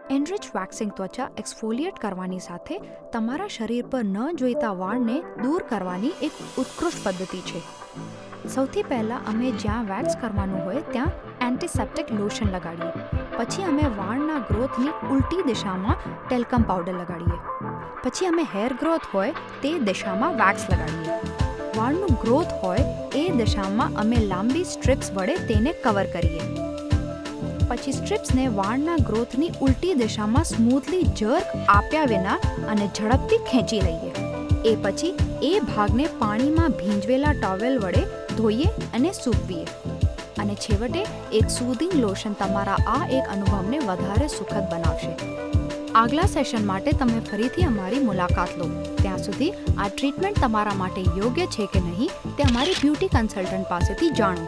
Enrich waxing ત્વચા એક્સફોલિએટ કરવાની સાથે તમારા શરીર પર ન જોઈતા વાળને દૂર કરવાની એક ઉત્કૃષ્ટ પદ્ધતિ છે. સૌથી પહેલાં અમે જ્યાં વેક્સ કરવાનું હોય ત્યાં એન્ટીસેપ્ટિક લોશન લગાડીએ. પછી અમે વાળના ગ્રોથની ઉલટી દિશામાં ટેલ્કમ પાવડર લગાડીએ. પછી અમે હેર ગ્રોથ હોય તે દિશામાં વેક્સ લગાડીએ. વાળનું ગ્રોથ હોય એ દિશામાં અમે લાંબી સ્ટ્રીપ્સ વડે તેને કવર કરીએ. પછી સ્ટ્રીપ્સને વાળના ગ્રોથની ઉલટી દિશામાં સ્મૂથલી જર્ક આપ્યા વિના અને ઝડપથી ખેંચી લઈએ. એ પછી એ ભાગને પાણીમાં ભીંજવેલા ટોવેલ વડે ધોઈએ અને સૂકવીએ. અને છેવટે એક સૂધિંગ લોશન તમારા આ એક અનુભવને વધારે સુખદ બનાવશે. આગલા સેશન માટે તમે ફરીથી અમારી મુલાકાત લો. ત્યાં સુધી આ ટ્રીટમેન્ટ તમારા માટે યોગ્ય છે કે નહીં તે અમારી બ્યુટી કન્સલ્ટન્ટ પાસેથી જાણો.